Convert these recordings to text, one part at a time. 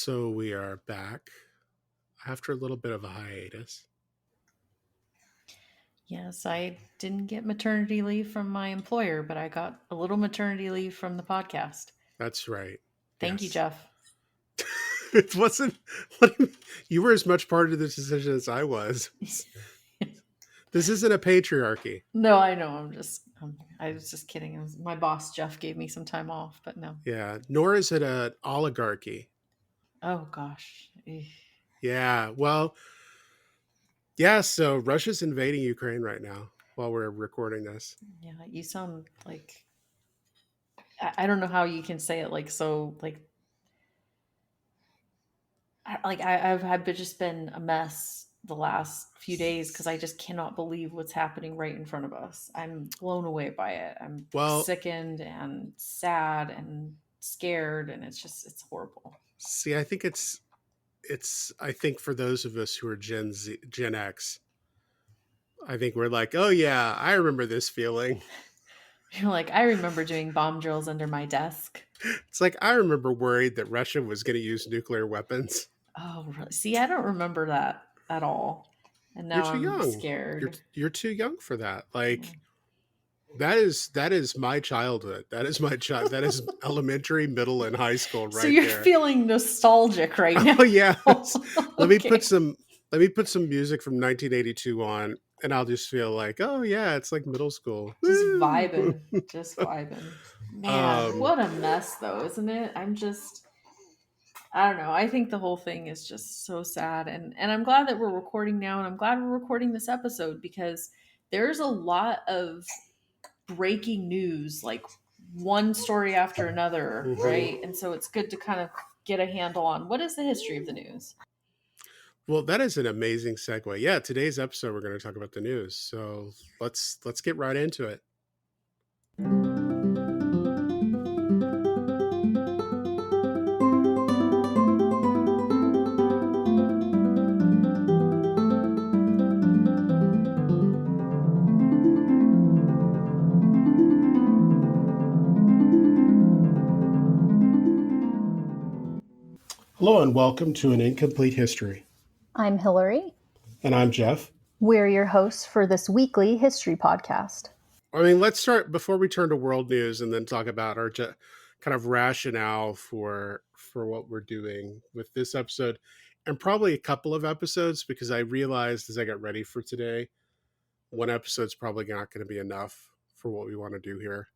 So we are back after a little bit of a hiatus. Yes, I didn't get maternity leave from my employer, but I got a little maternity leave from the podcast. That's right. Thank you, Yes. Jeff. It wasn't. What do you were as much part of the decision as I was. This isn't a patriarchy. No, I know. I was just kidding. My boss, Jeff, gave me some time off, but no. Yeah. Nor is it an oligarchy. Oh, gosh. Yeah. Well, yeah. So Russia's invading Ukraine right now while we're recording this. Yeah, you sound like. I don't know how you can say it I've just been a mess the last few days because I just cannot believe what's happening right in front of us. I'm blown away by it. I'm sickened and sad and scared, and it's horrible. See, I think I think for those of us who are Gen X, I think we're like, oh yeah, I remember this feeling. You're like, I remember doing bomb drills under my desk. It's like, I remember worried that Russia was going to use nuclear weapons. Oh, really? See, I don't remember that at all. And now You're too I'm young. scared. You're too young for that. Like, that is my childhood. That is my child. That is elementary, middle, and high school right there. So you're feeling nostalgic right now. Oh yeah. Let me put some music from 1982 on, and I'll just feel like, oh yeah, it's like middle school. Just vibing. Just vibing. Man, what a mess though, isn't it? I don't know. I think the whole thing is just so sad. And I'm glad that we're recording now, and I'm glad we're recording this episode because there's a lot of breaking news, like one story after another, right? And so it's good to kind of get a handle on what is the history of the news. Well, that is an amazing segue. Yeah, today's episode we're going to talk about the news. So let's get right into it. Hello and welcome to An Incomplete History. I'm Hillary. And I'm Jeff. We're your hosts for this weekly history podcast. I mean, let's start before we turn to world news and then talk about our kind of rationale for what we're doing with this episode and probably a couple of episodes, because I realized as I got ready for today, one episode's probably not going to be enough for what we want to do here.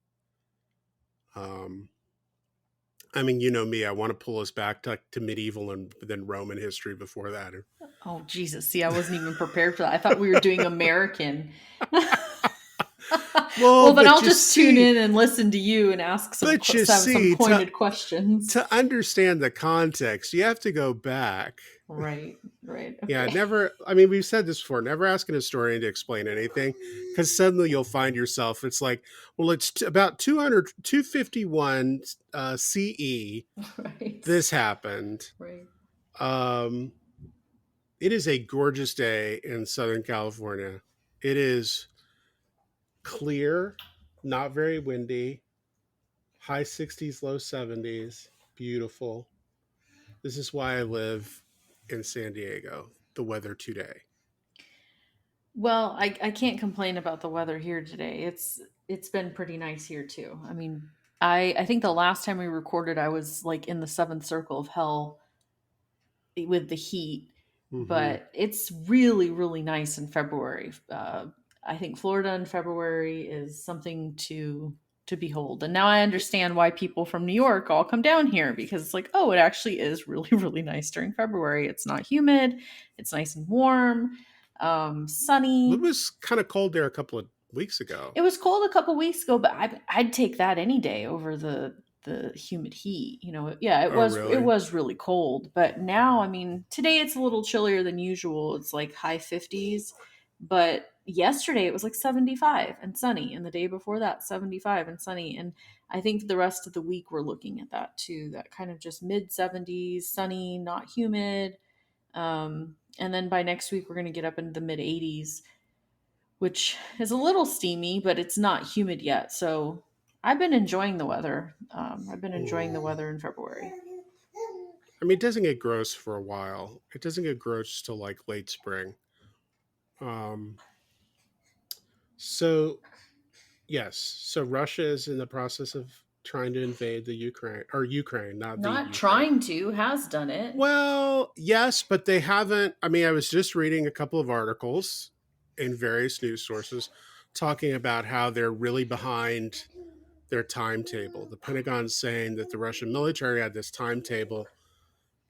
I mean, you know me, I want to pull us back to medieval and then Roman history before that. Oh, Jesus. See, I wasn't even prepared for that. I thought we were doing American. Well, then I'll just tune in and listen to you and ask some pointed questions. To understand the context, you have to go back. Right. Okay. Yeah, we've said this before, never ask an historian to explain anything, because suddenly you'll find yourself, it's like, well, it's about 251 CE, right. This happened. Right. It is a gorgeous day in Southern California. It is clear, not very windy, high 60s, low 70s, beautiful. This is why I live in San Diego, the weather today. Well, I can't complain about the weather here today. It's been pretty nice here too. I mean, I think the last time we recorded, I was like in the seventh circle of hell with the heat, but it's really, really nice in February. I think Florida in February is something to behold. And now I understand why people from New York all come down here, because it's like, oh, it actually is really, really nice during February. It's not humid. It's nice and warm, sunny. It was kind of cold there a couple of weeks ago. It was cold a couple of weeks ago, but I'd take that any day over the humid heat. It was really cold. But now, I mean, today it's a little chillier than usual. It's like high 50s, but yesterday it was like 75 and sunny, and the day before that 75 and sunny. And I think the rest of the week we're looking at that too, that kind of just mid 70s, sunny, not humid. And then by next week we're going to get up into the mid 80s, which is a little steamy, but it's not humid yet. So I've been enjoying the weather. I've been enjoying the weather in February. I mean, it doesn't get gross for a while. It doesn't get gross till like late spring. Um, so yes, so Russia is in the process of trying to invade the Ukraine, or Ukraine, not the Not Ukraine. trying to, has done it. Well, yes, but they haven't. I mean, I was just reading a couple of articles in various news sources talking about how they're really behind their timetable. The Pentagon's saying that the Russian military had this timetable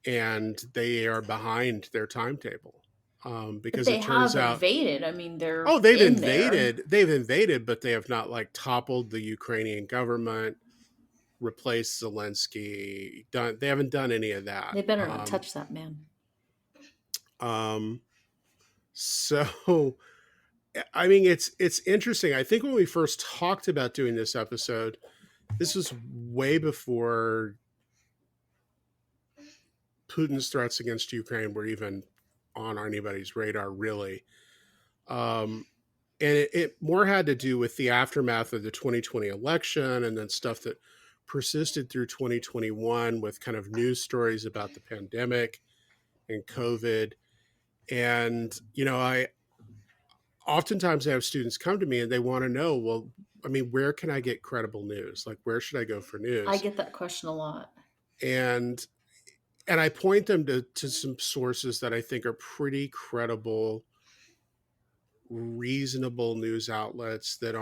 and they are behind their timetable, But because they it turns have out, invaded. I mean, they're oh, they've in there. invaded, they've invaded, but they have not like toppled the Ukrainian government, replaced Zelensky. Done. They haven't done any of that. They better not touch that man. So I mean, it's interesting. I think when we first talked about doing this episode, this was way before Putin's threats against Ukraine were even on anybody's radar, really. And it more had to do with the aftermath of the 2020 election, and then stuff that persisted through 2021 with kind of news stories about the pandemic and COVID. And, I oftentimes have students come to me and they want to know, well, I mean, where can I get credible news? Like, where should I go for news? I get that question a lot. And I point them to some sources that I think are pretty credible, reasonable news outlets that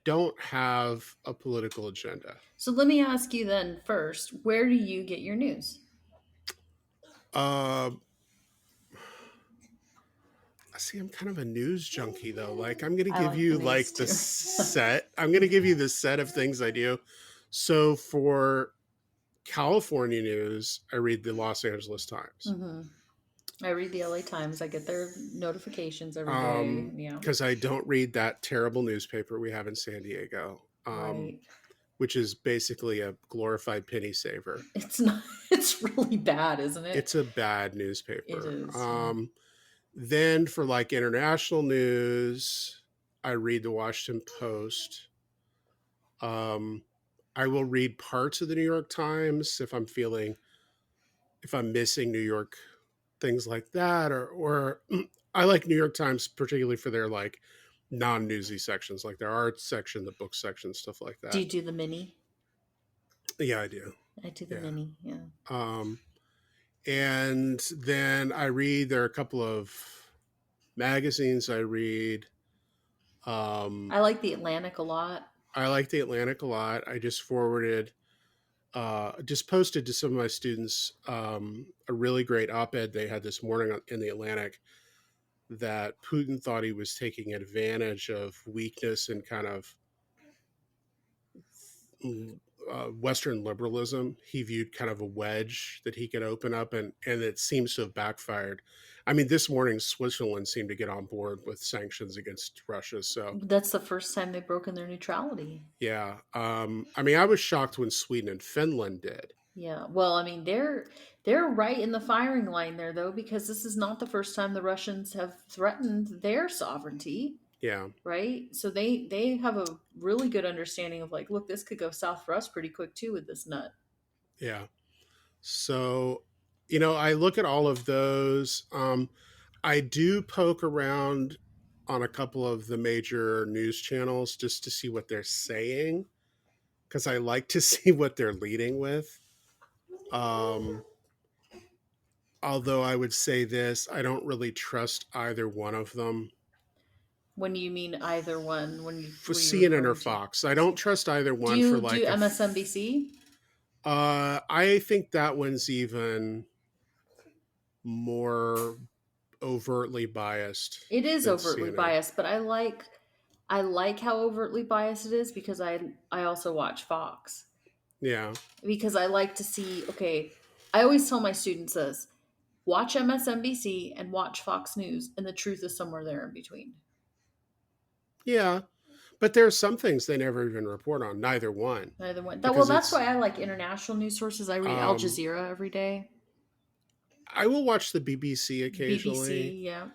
don't have a political agenda. So let me ask you then first, where do you get your news? See, I'm kind of a news junkie though. Like, I'm going to give you like the set. I'm going to give you the set of things I do. So for California news, I read the Los Angeles Times. Mm-hmm. I read the LA Times. I get their notifications every day. Yeah, because I don't read that terrible newspaper we have in San Diego, right. Which is basically a glorified penny saver. It's not. It's really bad, isn't it? It's a bad newspaper. It is. Then for like international news, I read the Washington Post. I will read parts of the New York Times if I'm missing New York, things like that, or I like New York Times particularly for their like non-newsy sections, like their art section, the book section, stuff like that. Do you do the mini? Yeah, I do. I do the mini, yeah. And then there are a couple of magazines I read. I like the Atlantic a lot. I just posted to some of my students a really great op-ed they had this morning in the Atlantic, that Putin thought he was taking advantage of weakness and kind of Western liberalism. He viewed kind of a wedge that he could open up, and it seems to have backfired. I mean, this morning Switzerland seemed to get on board with sanctions against Russia. So that's the first time they've broken their neutrality. Yeah. I mean, I was shocked when Sweden and Finland did. Yeah. Well, I mean, they're right in the firing line there, though, because this is not the first time the Russians have threatened their sovereignty. Yeah. Right. So they have a really good understanding of like, look, this could go south for us pretty quick too with this nut. Yeah. So, I look at all of those. I do poke around on a couple of the major news channels just to see what they're saying, because I like to see what they're leading with. Although I would say this, I don't really trust either one of them. When you mean either one? For CNN or Fox. I don't trust either one. Do you MSNBC? I think that one's even more overtly biased. It is overtly biased, but I like how overtly biased it is, because I also watch Fox. Yeah. Because I like to see, okay, I always tell my students this: watch MSNBC and watch Fox News, and the truth is somewhere there in between. Yeah. But there are some things they never even report on. Neither one. Well, that's why I like international news sources. I read Al Jazeera every day. I will watch the BBC occasionally. BBC, yeah.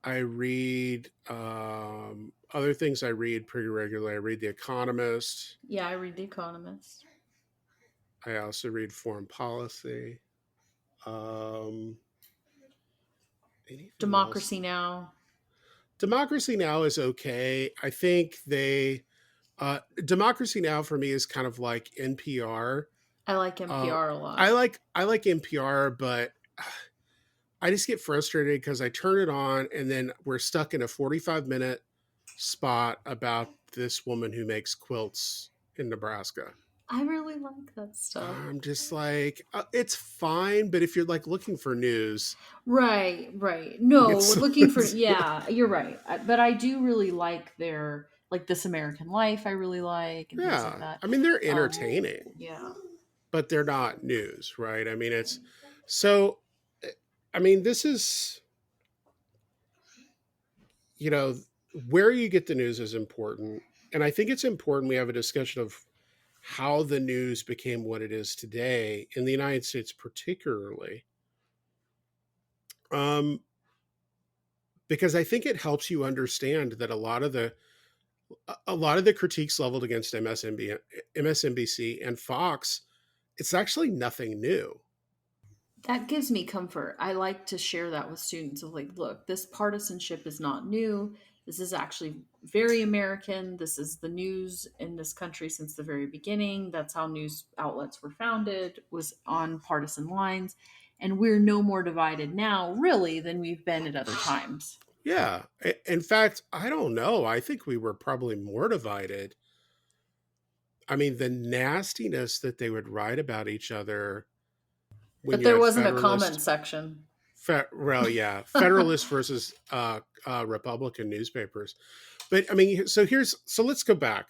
I read other things I read pretty regularly. I read The Economist. Yeah, I read The Economist. I also read Foreign Policy. Anything else? Democracy Now. Democracy Now is okay. I think Democracy Now for me is kind of like NPR. I like NPR a lot. I like NPR, but I just get frustrated because I turn it on and then we're stuck in a 45-minute spot about this woman who makes quilts in Nebraska. I really like that stuff. I'm just like, it's fine, but if you're like looking for news, right. No, looking for you're right. But I do really like their like This American Life. I really like and things like that. I mean, they're entertaining. Yeah, but they're not news, right? I mean, it's so. I mean, this is where you get the news is important, and I think it's important we have a discussion of how the news became what it is today in the United States, particularly, because I think it helps you understand that a lot of the critiques leveled against MSNBC and Fox, it's actually nothing new. That gives me comfort. I like to share that with students of like, look, this partisanship is not new. This is actually very American. This is the news in this country since the very beginning. That's how news outlets were founded, was on partisan lines. And we're no more divided now, really, than we've been at other times. Yeah. In fact, I don't know. I think we were probably more divided. I mean, the nastiness that they would write about each other. But there wasn't a comment section. Federalist versus Republican newspapers. But I mean, so let's go back.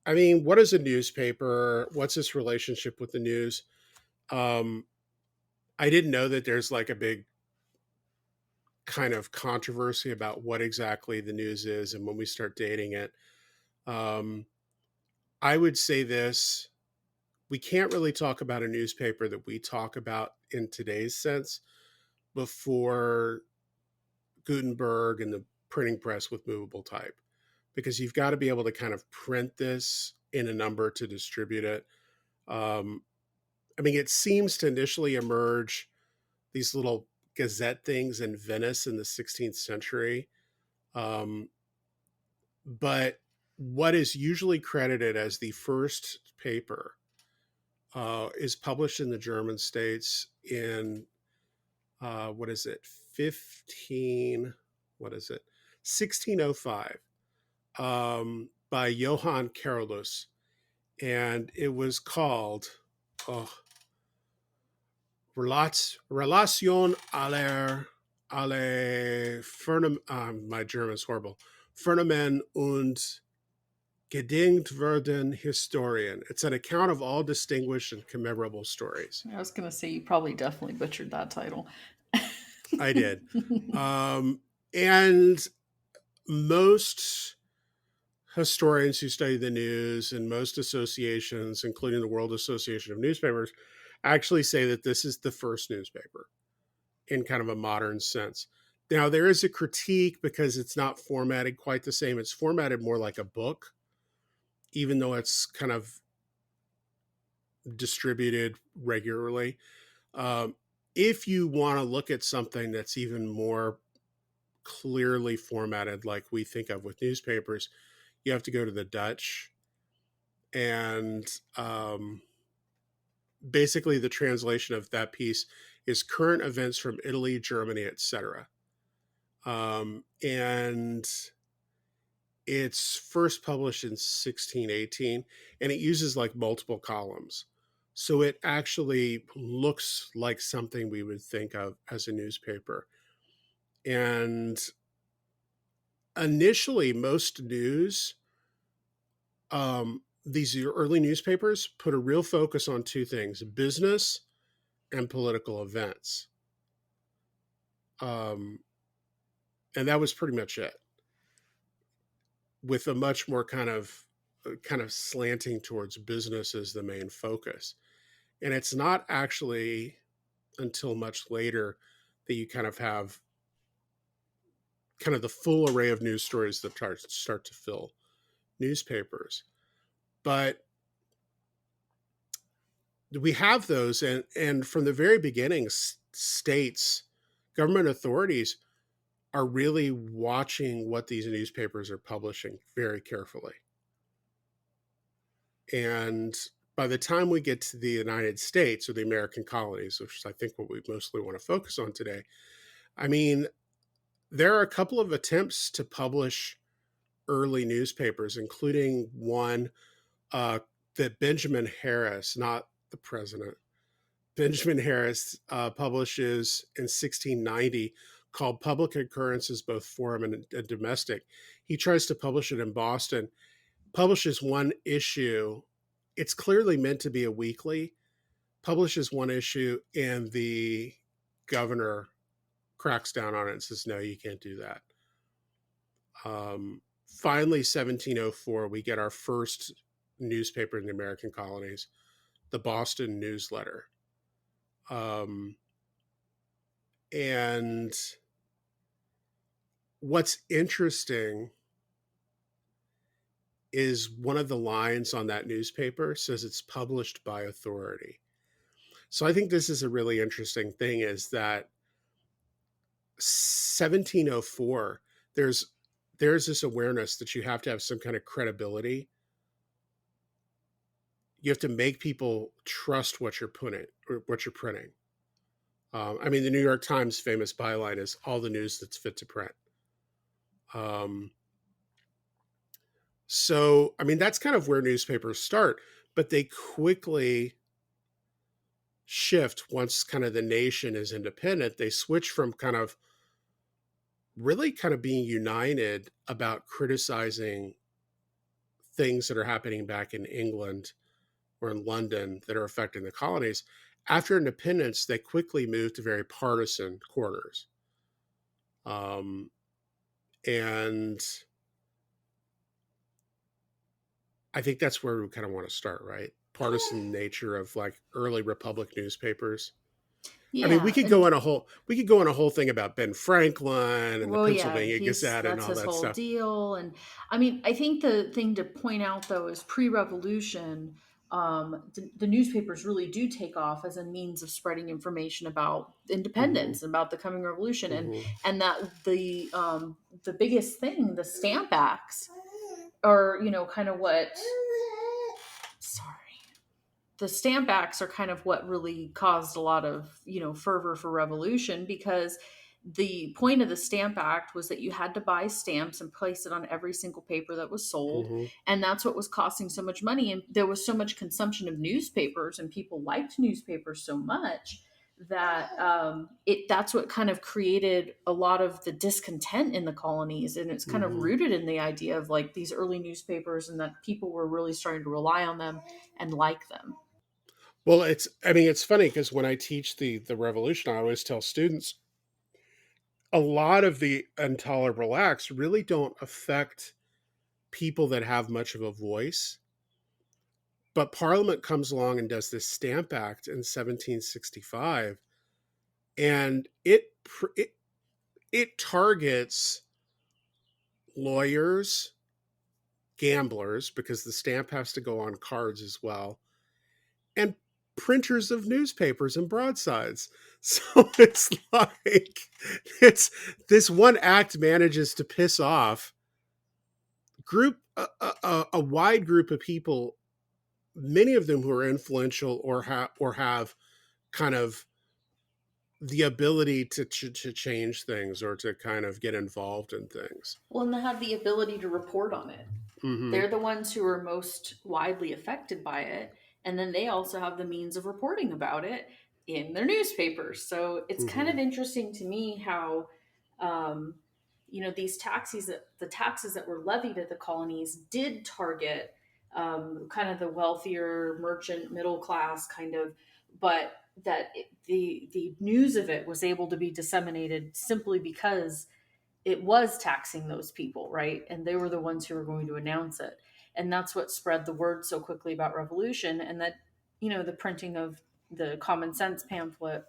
I mean, what is a newspaper? What's its relationship with the news? I didn't know that there's like a big kind of controversy about what exactly the news is and when we start dating it. I would say this: we can't really talk about a newspaper that we talk about in today's sense before Gutenberg and the printing press with movable type, because you've got to be able to kind of print this in a number to distribute it. I mean, it seems to initially emerge these little gazette things in Venice in the 16th century. But what is usually credited as the first paper is published in the German states in 1605 by Johann Carolus, and it was called Relation aller my German's horrible, Phänomen und Gedingt werden Historien. It's an account of all distinguished and commemorable stories. I was going to say you probably definitely butchered that title. I did. And most historians who study the news and most associations, including the World Association of Newspapers, actually say that this is the first newspaper in kind of a modern sense. Now, there is a critique because it's not formatted quite the same. It's formatted more like a book, even though it's kind of distributed regularly. If you want to look at something that's even more clearly formatted like we think of with newspapers, you have to go to the Dutch. And basically the translation of that piece is current events from Italy, Germany, etc. And it's first published in 1618, and it uses like multiple columns. So it actually looks like something we would think of as a newspaper. And initially, most news, these early newspapers put a real focus on two things: business and political events. And that was pretty much it, with a much more kind of slanting towards business as the main focus. And it's not actually until much later that you kind of have kind of the full array of news stories that start to fill newspapers. But we have those, and from the very beginning, states, government authorities are really watching what these newspapers are publishing very carefully. And by the time we get to the United States or the American colonies, which is I think what we mostly want to focus on today, I mean, there are a couple of attempts to publish early newspapers, including one uh, that Benjamin Harris, not the president, Benjamin Harris publishes in 1690, called Public Occurrences, both Foreign and Domestic. He tries to publish it in Boston, publishes one issue. It's clearly meant to be a weekly, publishes one issue, and the governor cracks down on it and says, no, you can't do that. Finally, 1704, we get our first newspaper in the American colonies, the Boston Newsletter. And what's interesting is one of the lines on that newspaper says it's published by authority. So I think this is a really interesting thing, is that 1704, there's this awareness that you have to have some kind of credibility. You have to make people trust what you're putting or what you're printing. I mean, the New York Times famous byline is all the news that's fit to print. So, I mean, that's kind of where newspapers start, but they quickly shift once kind of the nation is independent. They switch from kind of really kind of being united about criticizing things that are happening back in England or in London that are affecting the colonies. After independence, they quickly moved to very partisan corners. And I think that's where we kind of want to start, right? Partisan nature of like early Republic newspapers. Yeah, I mean, we could go on a whole thing about Ben Franklin and the Pennsylvania Gazette and that's all his that whole stuff. deal. And I mean, I think the thing to point out though is pre-revolution, the newspapers really do take off as a means of spreading information about Mm-hmm. independence and about the coming revolution, Mm-hmm. and that the biggest thing, the Stamp Acts, are kind of what. Sorry. The Stamp Acts are kind of what really caused a lot of fervor for revolution, because the point of the Stamp Act was that you had to buy stamps and place it on every single paper that was sold, Mm-hmm. and that's what was costing so much money. And there was so much consumption of newspapers, and people liked newspapers so much that that's what kind of created a lot of the discontent in the colonies. And it's kind of Mm-hmm. rooted in the idea of like these early newspapers, and that people were really starting to rely on them and like them. Well, it's funny because when I teach the revolution, I always tell students a lot of the intolerable acts really don't affect people that have much of a voice. But Parliament comes along and does this Stamp Act in 1765, and it targets lawyers, gamblers, because the stamp has to go on cards as well, and printers of newspapers and broadsides. So it's like it's this one act manages to piss off a wide group of people, many of them who are influential or have kind of the ability to change things or to kind of get involved in things. Well, and they have the ability to report on it. Mm-hmm. They're the ones who are most widely affected by it. And then they also have the means of reporting about it in their newspapers. So it's kind Mm-hmm. of interesting to me how, these the taxes that were levied at the colonies did target kind of the wealthier merchant middle class kind of, but that the news of it was able to be disseminated simply because it was taxing those people, right? And they were the ones who were going to announce it. And that's what spread the word so quickly about revolution. And that, the printing of the common sense pamphlet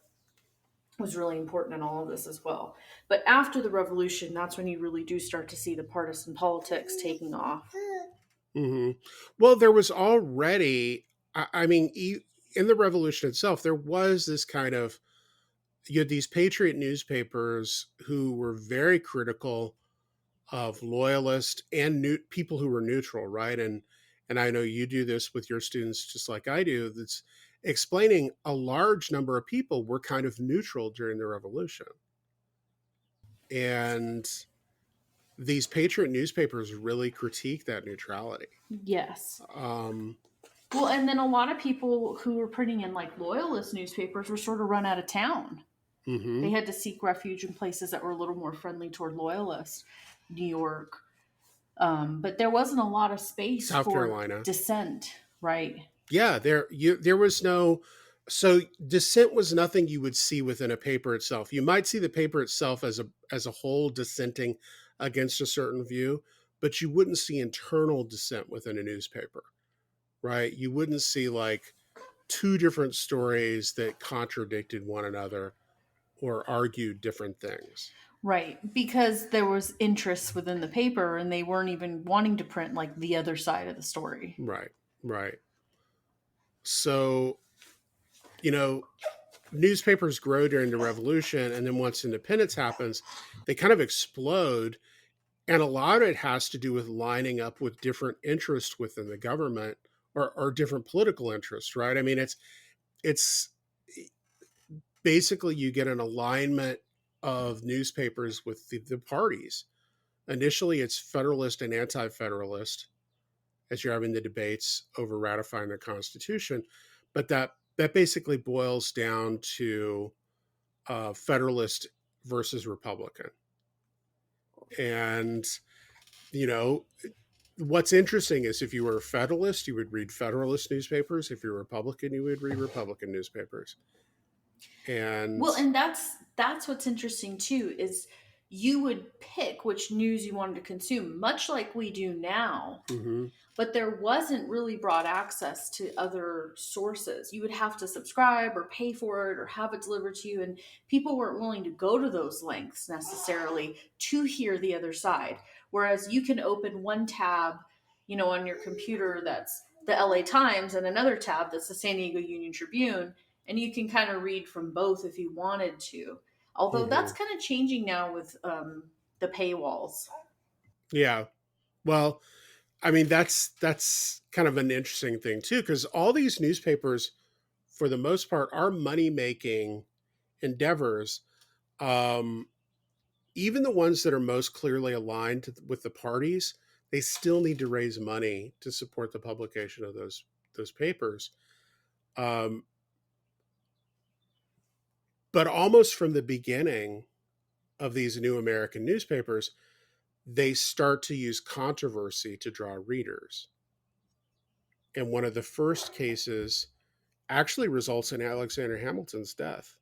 was really important in all of this as well. But after the revolution, that's when you really do start to see the partisan politics taking off. Mm-hmm. Well, there was already, I mean, in the revolution itself, there was this kind of, you had these patriot newspapers who were very critical of loyalist and people who were neutral, right? And I know you do this with your students just like I do. That's explaining a large number of people were kind of neutral during the revolution. And these patriot newspapers really critique that neutrality. Yes. Well, and then a lot of people who were printing in like loyalist newspapers were sort of run out of town. Mm-hmm. They had to seek refuge in places that were a little more friendly toward loyalists, New York. But there wasn't a lot of space South for Carolina dissent, right? Yeah, there was no, so dissent was nothing you would see within a paper itself. You might see the paper itself as a whole dissenting against a certain view, but you wouldn't see internal dissent within a newspaper, right? You wouldn't see like two different stories that contradicted one another or argued different things. Right, because there was interest within the paper and they weren't even wanting to print like the other side of the story. Right, right. So, you know, newspapers grow during the revolution, and then once independence happens, they kind of explode. And a lot of it has to do with lining up with different interests within the government, or different political interests, right? I mean, it's basically you get an alignment of newspapers with the parties. Initially, it's Federalist and Anti-Federalist as you're having the debates over ratifying the Constitution, but that basically boils down to Federalist versus Republican. And you know, what's interesting is if you were a Federalist, you would read Federalist newspapers. If you're a Republican, you would read Republican newspapers. And well, and that's what's interesting too, is you would pick which news you wanted to consume, much like we do now. mm-hmm. But there wasn't really broad access to other sources. You would have to subscribe or pay for it or have it delivered to you. And people weren't willing to go to those lengths necessarily to hear the other side. Whereas you can open one tab, on your computer that's the LA Times and another tab that's the San Diego Union Tribune. And you can kind of read from both if you wanted to. Although Mm-hmm. that's kind of changing now with the paywalls. Yeah. Well, I mean, that's kind of an interesting thing too, because all these newspapers, for the most part, are money making endeavors. Even the ones that are most clearly aligned with the parties, they still need to raise money to support the publication of those papers. But almost from the beginning of these new American newspapers, they start to use controversy to draw readers. And one of the first cases actually results in Alexander Hamilton's death.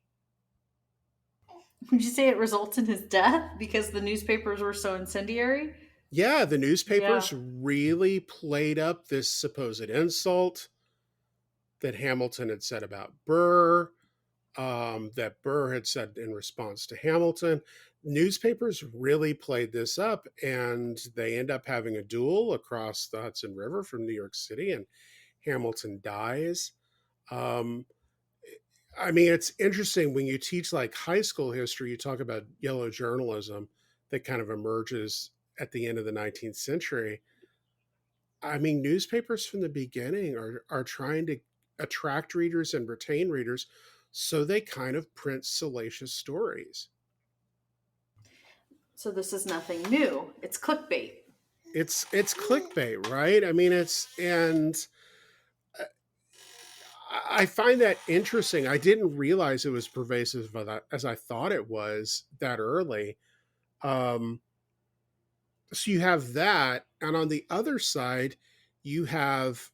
Would you say it results in his death because the newspapers were so incendiary? Yeah, the newspapers really played up this supposed insult that Hamilton had said about Burr, that Burr had said in response to Hamilton. Newspapers really played this up, and they end up having a duel across the Hudson River from New York City, and Hamilton dies. I mean, it's interesting when you teach like high school history, you talk about yellow journalism that kind of emerges at the end of the 19th century. I mean, newspapers from the beginning are trying to attract readers and retain readers, so they kind of print salacious stories. So this is nothing new. It's clickbait. It's clickbait, right? I mean, I find that interesting. I didn't realize it was pervasive as I thought it was that early. So you have that, and on the other side, you have,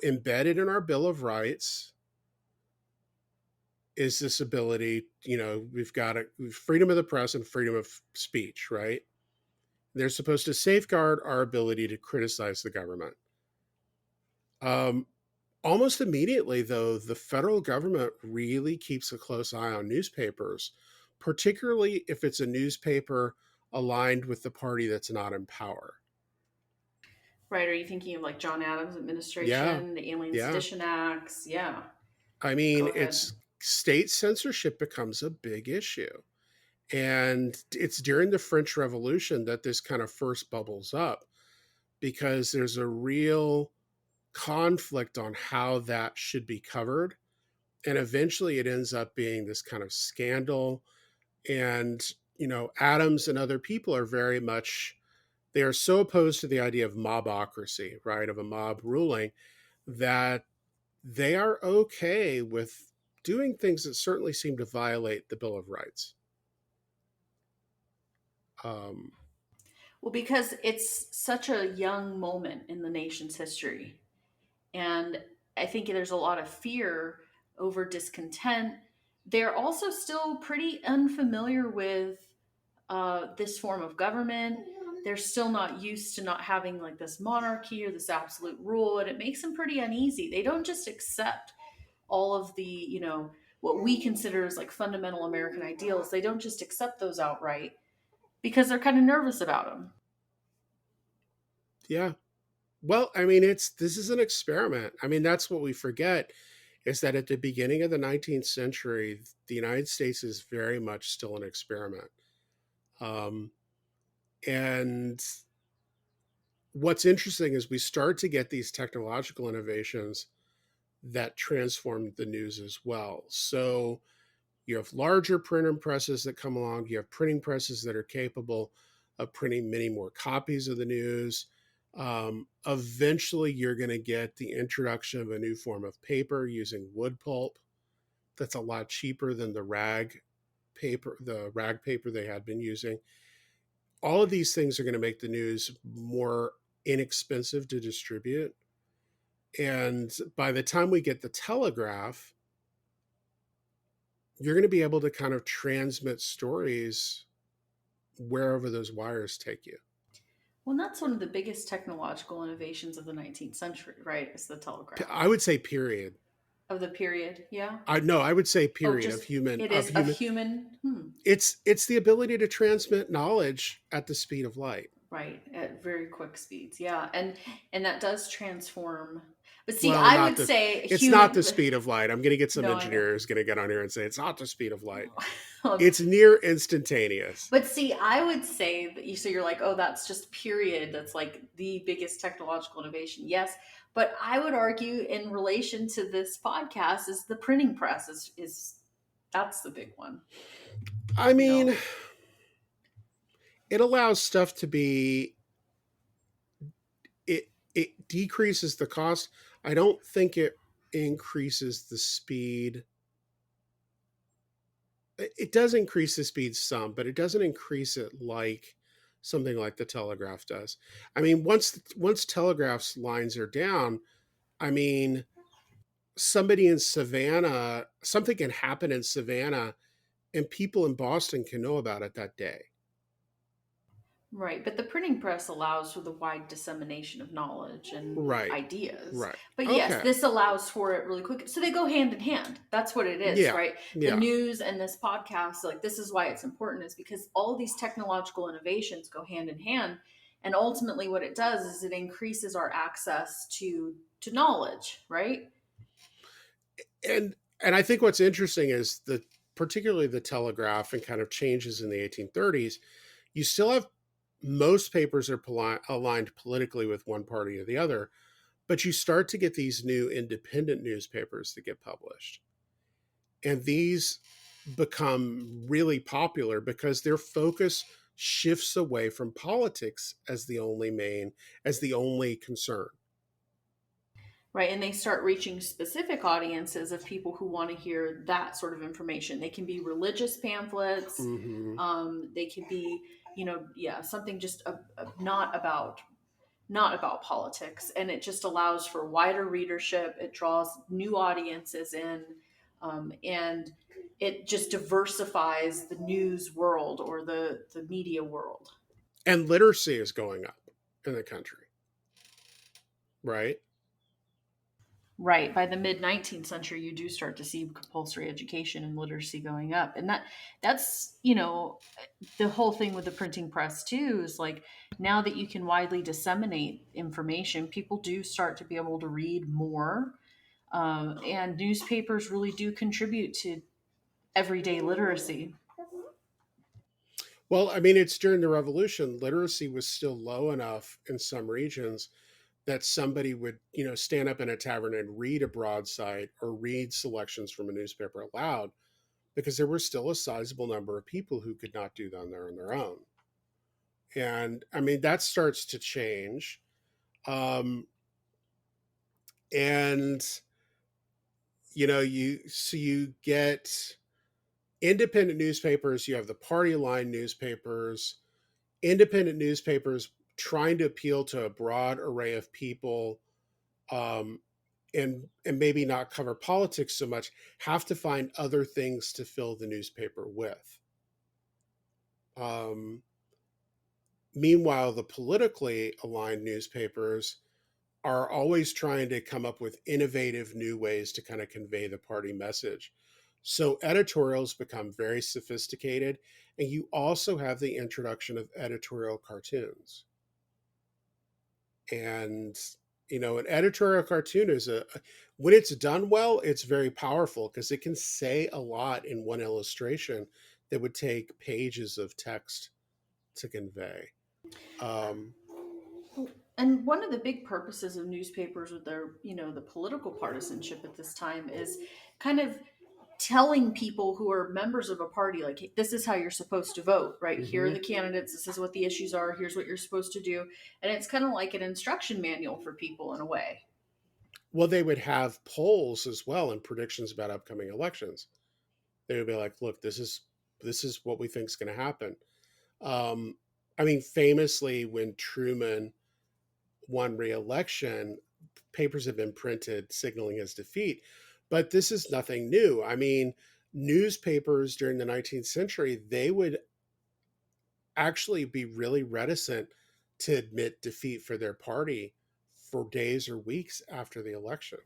embedded in our Bill of Rights is this ability. We've got freedom of the press and freedom of speech, right? They're supposed to safeguard our ability to criticize the government. Almost immediately, though, the federal government really keeps a close eye on newspapers, particularly if it's a newspaper aligned with the party that's not in power. Right. Are you thinking of like John Adams' administration, the Alien Sedition Acts? Yeah. I mean, Go ahead. it's state censorship becomes a big issue. And it's during the French Revolution that this kind of first bubbles up because there's a real conflict on how that should be covered. And eventually it ends up being this kind of scandal. And, Adams and other people are very much, they are so opposed to the idea of mobocracy, right? Of a mob ruling, that they are okay with doing things that certainly seem to violate the Bill of Rights. Um, Well, because it's such a young moment in the nation's history. And I think there's a lot of fear over discontent. They're also still pretty unfamiliar with this form of government. They're still not used to not having like this monarchy or this absolute rule, and it makes them pretty uneasy. They don't just accept all of the, what we consider as like fundamental American ideals. They don't just accept those outright because they're kind of nervous about them. yeah. Well, I mean, this is an experiment. I mean, that's what we forget is that at the beginning of the 19th century, the United States is very much still an experiment. Um, and what's interesting is we start to get these technological innovations that transformed the news as well. So you have larger printing presses that come along. You have printing presses that are capable of printing many more copies of the news. Eventually, you're going to get the introduction of a new form of paper using wood pulp that's a lot cheaper than the rag paper they had been using. All of these things are going to make the news more inexpensive to distribute. And by the time we get the telegraph, you're going to be able to kind of transmit stories wherever those wires take you. Well, that's one of the biggest technological innovations of the 19th century, right? Is the telegraph. I would say period. Of the period, yeah. I would say Oh, period just of human it of is of human. human. It's the ability to transmit knowledge at the speed of light. Right, at very quick speeds, yeah, and that does transform. But see, Well, I would say it's not human. the speed of light. I'm going to get some No, I know. engineers going to get on here and say it's not the speed of light. Um, It's near instantaneous. But see, I would say that so you're like, oh, that's just period. That's like the biggest technological innovation. Yes. But I would argue in relation to this podcast is the printing press is that's the big one. I mean, it allows stuff to be it decreases the cost. I don't think it increases the speed. It does increase the speed some, but it doesn't increase it like something like the telegraph does. I mean, once telegraph's lines are down, I mean, something can happen in Savannah, and people in Boston can know about it that day. Right, but the printing press allows for the wide dissemination of knowledge and Right. ideas. Right. But yes, Okay. this allows for it really quick. So they go hand in hand. That's what it is, Yeah. right? The Yeah. news and this podcast, like this is why it's important, is because all these technological innovations go hand in hand. And ultimately what it does is it increases our access to knowledge, right? And I think what's interesting is particularly the telegraph and kind of changes in the 1830s, you still have most papers are aligned politically with one party or the other, but you start to get these new independent newspapers that get published. And these become really popular because their focus shifts away from politics as the only concern. Right. And they start reaching specific audiences of people who want to hear that sort of information. They can be religious pamphlets. Mm-hmm. They can be, something just not about politics. And it just allows for wider readership. It draws new audiences in. And it just diversifies the news world or the media world. And literacy is going up in the country. Right? Right. By the mid 19th century, you do start to see compulsory education and literacy going up. And that's, the whole thing with the printing press too is like now that you can widely disseminate information, people do start to be able to read more. And newspapers really do contribute to everyday literacy. Well, I mean, it's during the revolution, literacy was still low enough in some regions that somebody would, stand up in a tavern and read a broadside or read selections from a newspaper aloud, because there were still a sizable number of people who could not do that on their own. And I mean, that starts to change. And you get independent newspapers, you have the party line newspapers, independent newspapers trying to appeal to a broad array of people, um, and maybe not cover politics so much, have to find other things to fill the newspaper with. Um, Meanwhile, the politically aligned newspapers are always trying to come up with innovative new ways to kind of convey the party message. So editorials become very sophisticated, and you also have the introduction of editorial cartoons. And an editorial cartoon is when it's done well, it's very powerful because it can say a lot in one illustration that would take pages of text to convey. And one of the big purposes of newspapers with their, the political partisanship at this time is kind of telling people who are members of a party, like, hey, this is how you're supposed to vote, right? Mm-hmm. Here are the candidates. This is what the issues are. Here's what you're supposed to do. And it's kind of like an instruction manual for people in a way. Well, they would have polls as well and predictions about upcoming elections. They would be like, look, this is what we think is going to happen. I mean, famously, when Truman won re-election, papers have been printed signaling his defeat. But this is nothing new. I mean, newspapers during the 19th century, they would actually be really reticent to admit defeat for their party for days or weeks after the election.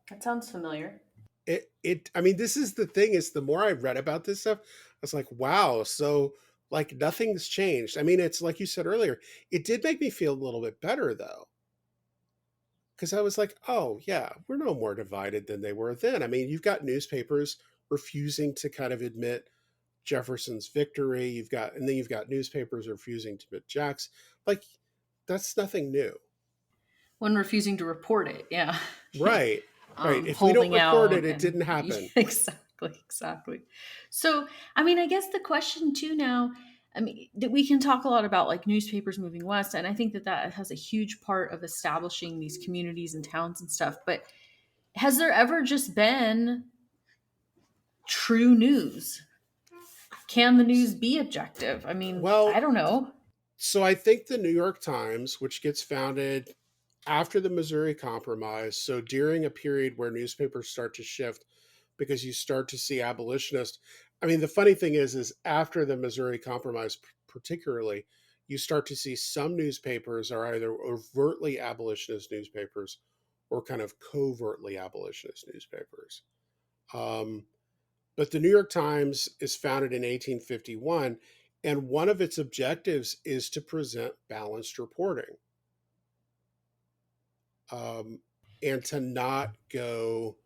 That sounds familiar. I mean, this is the thing, is the more I read about this stuff, I was like, wow, so like nothing's changed. I mean, it's like you said earlier, it did make me feel a little bit better though. Because I was like, oh, yeah, we're no more divided than they were then. I mean, you've got newspapers refusing to kind of admit Jefferson's victory. And then you've got newspapers refusing to admit Jack's. Like, that's nothing new. When refusing to report it, yeah. Right. Right. If we don't report it, it didn't happen. Exactly. So, I mean, I guess the question too now, I mean, that we can talk a lot about like newspapers moving west, and I think that has a huge part of establishing these communities and towns and stuff. But has there ever just been true news? Can the news be objective? I mean, well, I don't know. So I think the New York Times, which gets founded after the Missouri Compromise, so during a period where newspapers start to shift because you start to see abolitionists. I mean, the funny thing is after the Missouri Compromise, particularly, you start to see some newspapers are either overtly abolitionist newspapers or kind of covertly abolitionist newspapers. But the New York Times is founded in 1851, and one of its objectives is to present balanced reporting, and to not go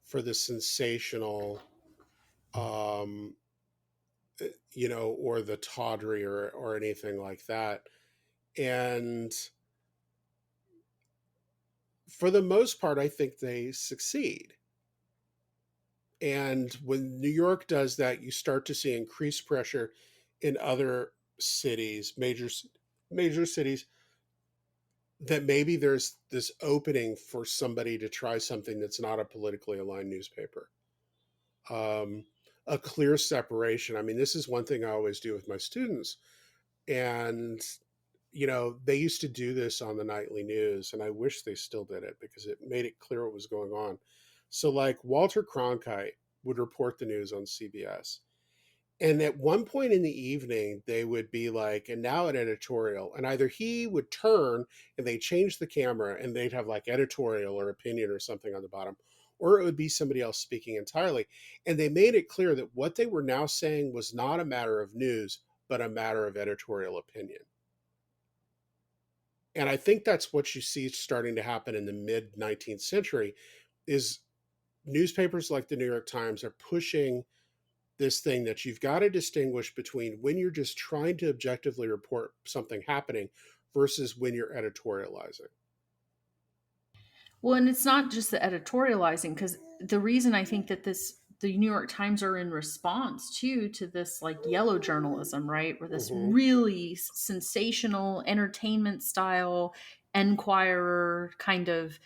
for the sensational, or the tawdry or anything like that. And for the most part, I think they succeed. And when New York does that, you start to see increased pressure in other cities, major cities, that maybe there's this opening for somebody to try something that's not a politically aligned newspaper. A clear separation. I mean, this is one thing I always do with my students. And, they used to do this on the nightly news, and I wish they still did it because it made it clear what was going on. So like Walter Cronkite would report the news on CBS. And at one point in the evening, they would be like, and now an editorial. And either he would turn and they change the camera and they'd have like editorial or opinion or something on the bottom, or it would be somebody else speaking entirely. And they made it clear that what they were now saying was not a matter of news, but a matter of editorial opinion. And I think that's what you see starting to happen in the mid 19th century is newspapers like the New York Times are pushing this thing that you've got to distinguish between when you're just trying to objectively report something happening versus when you're editorializing. Well, and it's not just the editorializing, because the reason I think that the New York Times are in response to this like yellow journalism, right? Where this really sensational entertainment style Enquirer kind of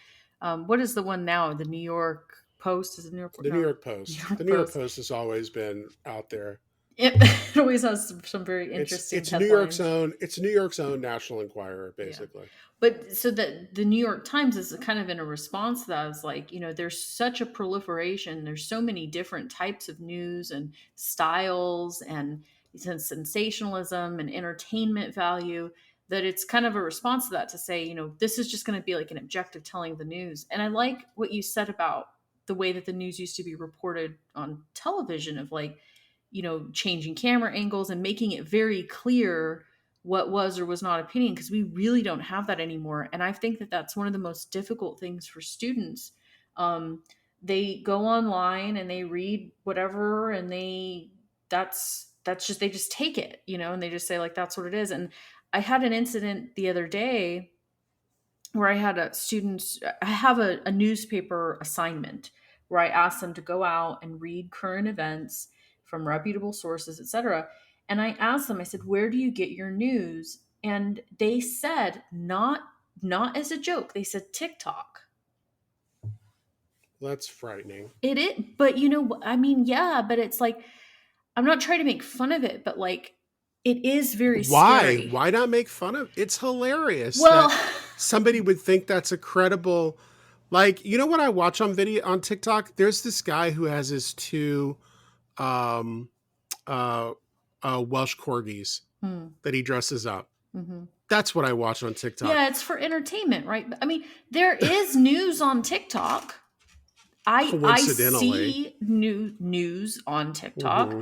what is the one now? The New York Post? Is it New York? The New No, York Post. The New York Post has always been out there. It always has some very interesting it's headlines. It's New York's own National Enquirer, basically. Yeah. But so that the New York Times is kind of in a response to that. Is like, there's such a proliferation. There's so many different types of news and styles and sensationalism and entertainment value, that it's kind of a response to that, to say, this is just going to be like an objective telling of the news. And I like what you said about the way that the news used to be reported on television, of like, changing camera angles and making it very clear what was or was not opinion, because we really don't have that anymore. And I think that that's one of the most difficult things for students. They go online and they read whatever, and that's just, they just take it, and they just say like, that's what it is. And I had an incident the other day where I had I have a newspaper assignment where I asked them to go out and read current events from reputable sources, etc. And I asked them, I said, where do you get your news? And they said, not as a joke, they said TikTok. That's frightening. It is, but yeah, but it's like, I'm not trying to make fun of it, but like, it is very scary. Why not make fun of it? It's hilarious. Well, that somebody would think that's a credible, like, what I watch on TikTok? There's this guy who has his two Welsh corgis that he dresses up. Mm-hmm. That's what I watch on TikTok. Yeah, it's for entertainment, right? I mean, there is news on TikTok. I see news on TikTok,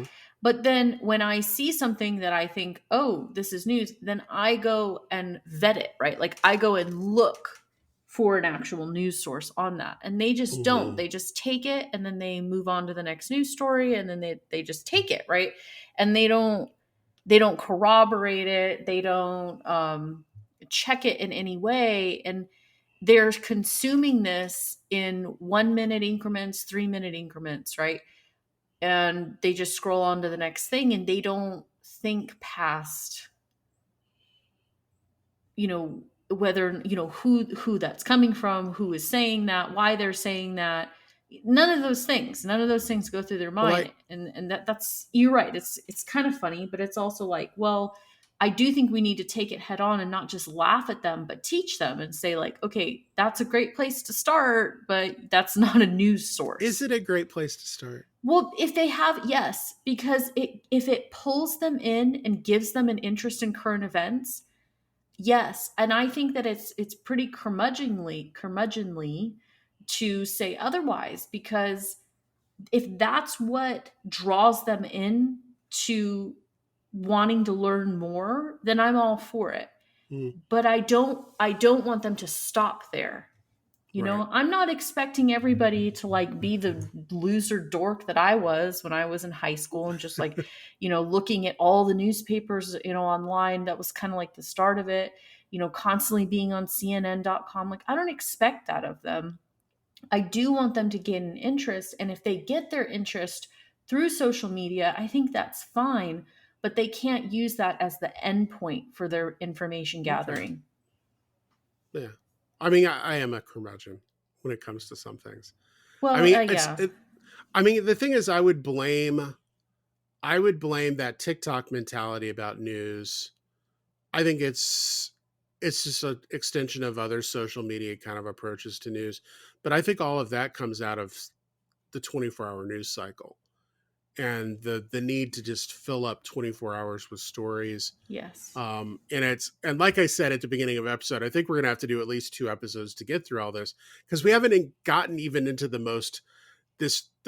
but then when I see something that I think, oh, this is news, then I go and vet it, right? Like I go and look for an actual news source on that, and they just don't. They just take it, and then they move on to the next news story, and then they just take it, right? And they don't corroborate it. They don't check it in any way, and they're consuming this in 1 minute increments, 3 minute increments, right? And they just scroll on to the next thing, and they don't think past, whether, who that's coming from, who is saying that, why they're saying that. None of those things go through their mind. And that's, you're right. It's kind of funny, but it's also like, well, I do think we need to take it head on and not just laugh at them, but teach them and say like, okay, that's a great place to start, but that's not a news source. Is it a great place to start? Well, if they have, yes, because if it pulls them in and gives them an interest in current events, yes. And I think that it's pretty curmudgeonly to say otherwise, because if that's what draws them in to wanting to learn more, then I'm all for it. But I don't want them to stop there. I'm not expecting everybody to like be the loser dork that I was when I was in high school and just like, looking at all the newspapers, online. That was kind of like the start of it, constantly being on CNN.com. Like, I don't expect that of them. I do want them to gain an interest. And if they get their interest through social media, I think that's fine. But they can't use that as the end point for their information gathering. Okay. Yeah. I mean, I am a curmudgeon when it comes to some things. Well, I mean, yeah. The thing is, I would blame that TikTok mentality about news. I think it's just an extension of other social media kind of approaches to news. But I think all of that comes out of the 24-hour news cycle and the need to just fill up 24 hours with stories. Yes. And like I said at the beginning of the episode, I think we're going to have to do at least 2 episodes to get through all this, because we haven't gotten even into the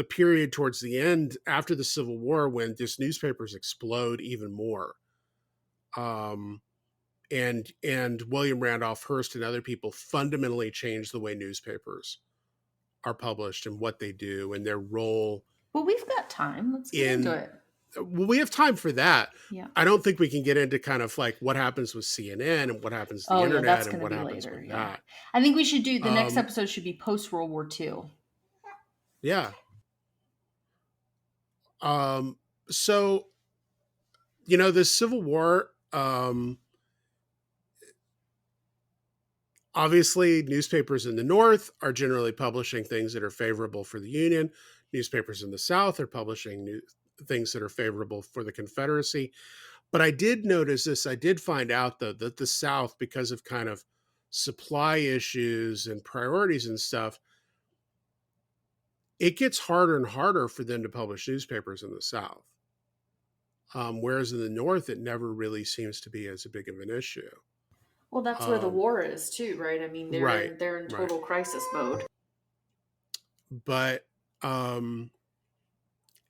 period towards the end after the Civil War, when just newspapers explode even more. And William Randolph Hearst and other people fundamentally changed the way newspapers are published and what they do and their role. Well, we've got time. Let's get into it. Well, we have time for that. Yeah. I don't think we can get into kind of like what happens with CNN and what happens to the internet that's and going to what be happens later. with that. I think we should do the next episode should be post World War II. Yeah. So, the Civil War, obviously newspapers in the North are generally publishing things that are favorable for the Union. Newspapers in the South are publishing things that are favorable for the Confederacy. But I did notice this. I did find out, though, that the South, because of kind of supply issues and priorities and stuff, it gets harder and harder for them to publish newspapers in the South. Whereas in the North, it never really seems to be as big of an issue. Well, that's where the war is too, right? I mean, they're in total crisis mode. But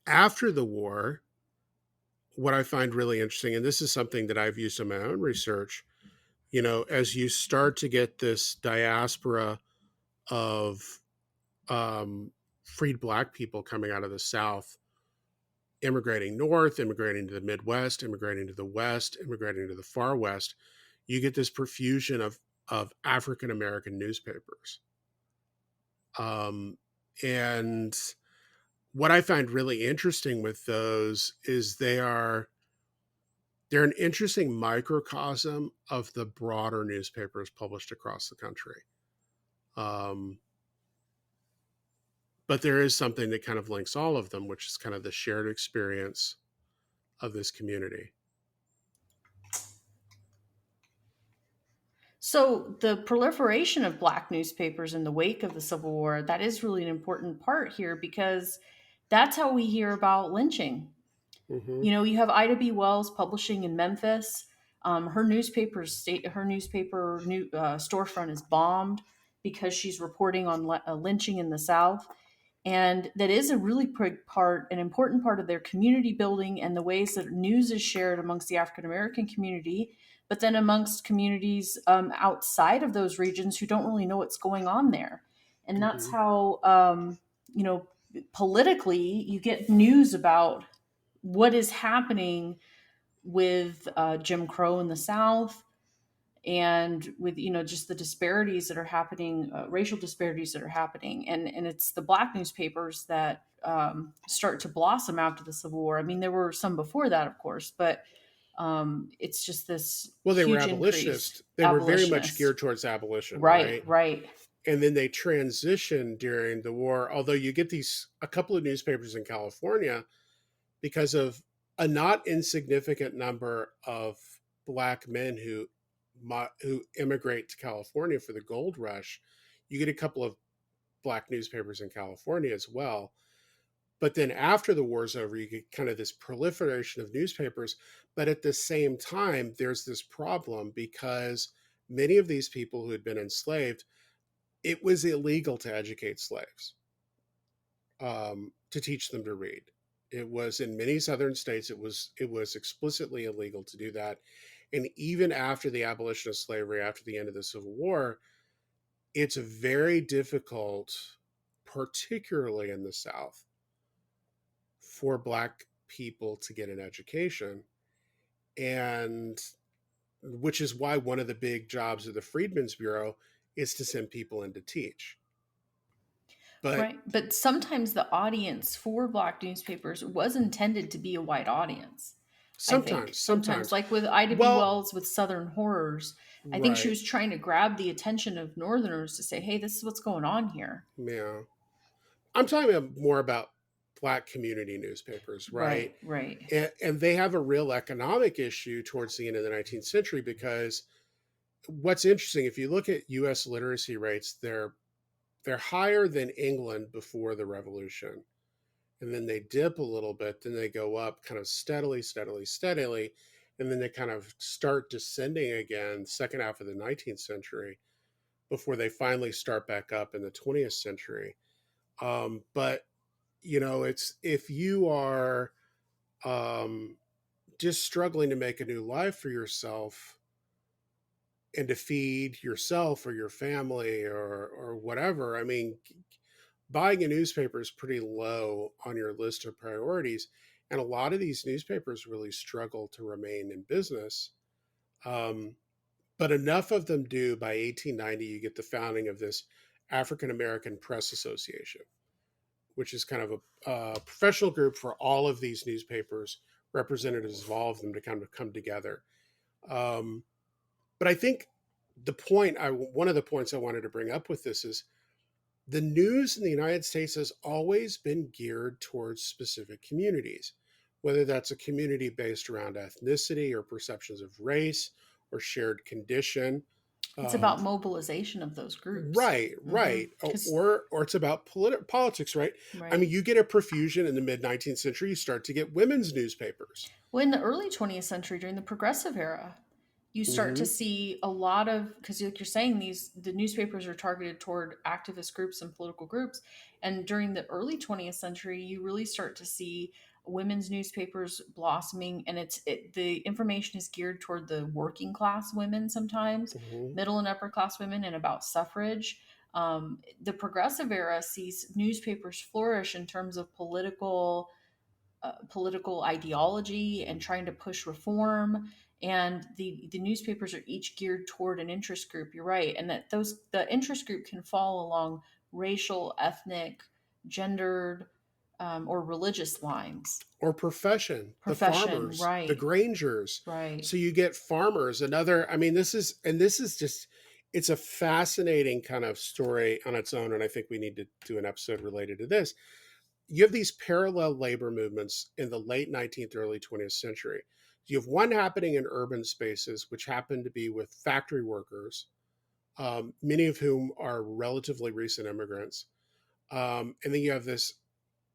after the war, what I find really interesting, and this is something that I've used in my own research, as you start to get this diaspora of freed Black people coming out of the South, immigrating north, immigrating to the Midwest, immigrating to the West, immigrating to the far West, you get this profusion of African American newspapers. And what I find really interesting with those is they're an interesting microcosm of the broader newspapers published across the country. But there is something that kind of links all of them, which is kind of the shared experience of this community. So the proliferation of Black newspapers in the wake of the Civil War, that is really an important part here, because that's how we hear about lynching. Mm-hmm. You have Ida B. Wells publishing in Memphis. Her newspaper storefront is bombed because she's reporting on lynching in the South. And that is a really an important part of their community building and the ways that news is shared amongst the African American community, but then amongst communities outside of those regions who don't really know what's going on there. And that's how, politically you get news about what is happening with Jim Crow in the South, and with just the disparities that are happening, racial disparities that are happening, and it's the Black newspapers that start to blossom after the Civil War. I mean, there were some before that, of course, but it's just this. Well, they were abolitionists. They were very much geared towards abolition, right. And then they transitioned during the war. Although you get a couple of newspapers in California, because of a not insignificant number of Black men who immigrate to California for the gold rush, you get a couple of Black newspapers in California as well. But then after the war's over, you get kind of this proliferation of newspapers. But at the same time, there's this problem because many of these people who had been enslaved, it was illegal to educate slaves, to teach them to read. It was in many southern states, it was explicitly illegal to do that. And even after the abolition of slavery, after the end of the Civil War, it's very difficult, particularly in the South, for Black people to get an education. And which is why one of the big jobs of the Freedmen's Bureau is to send people in to teach. But sometimes the audience for Black newspapers was intended to be a white audience. Sometimes, like with Ida B. Wells with Southern Horrors, I think she was trying to grab the attention of Northerners to say, hey, this is what's going on here. Yeah. I'm talking more about Black community newspapers, right? Right. And they have a real economic issue towards the end of the 19th century, because what's interesting, if you look at U.S. literacy rates, they're higher than England before the Revolution. And then they dip a little bit, then they go up kind of steadily, and then they kind of start descending again second half of the 19th century before they finally start back up in the 20th century. But, it's if you are just struggling to make a new life for yourself and to feed yourself or your family or whatever, I mean, buying a newspaper is pretty low on your list of priorities. And a lot of these newspapers really struggle to remain in business. Um, but enough of them do. By 1890, you get the founding of this African American Press Association, which is kind of a professional group for all of these newspapers, representatives of all of them to kind of come together. Um, but I think one of the points I wanted to bring up with this is the news in the United States has always been geared towards specific communities, whether that's a community based around ethnicity or perceptions of race or shared condition. It's about mobilization of those groups. Right. Or it's about politics, right? I mean, you get a profusion in the mid 19th century, you start to get women's newspapers. Well, in the early 20th century, during the Progressive era, you start to see a lot of, because like you're saying, the newspapers are targeted toward activist groups and political groups. And during the early 20th century, you really start to see women's newspapers blossoming, and the information is geared toward the working class women, sometimes middle and upper class women, and about suffrage. The Progressive era sees newspapers flourish in terms of political ideology and trying to push reform, and the newspapers are each geared toward an interest group. You're right, and that the interest group can fall along racial, ethnic, gendered, or religious lines, or profession, the farmers, right, the grangers, right. So you get farmers. This is just, it's a fascinating kind of story on its own, and I think we need to do an episode related to this. You have these parallel labor movements in the late 19th, early 20th century. You have one happening in urban spaces, which happen to be with factory workers, many of whom are relatively recent immigrants. And then you have this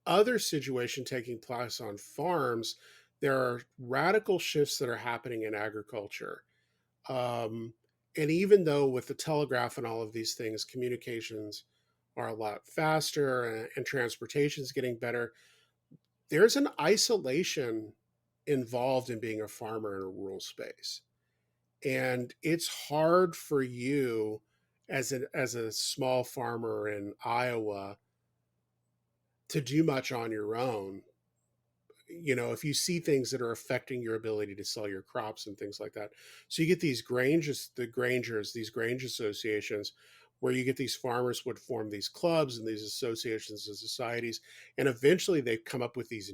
other situation taking place on farms. There are radical shifts that are happening in agriculture. And even though with the telegraph and all of these things, communications are a lot faster and transportation is getting better, there's an isolation involved in being a farmer in a rural space. And it's hard for you as a small farmer in Iowa to do much on your own. If you see things that are affecting your ability to sell your crops and things like that. So you get these these grange associations, where you get these farmers would form these clubs and these associations and societies, and eventually they come up with these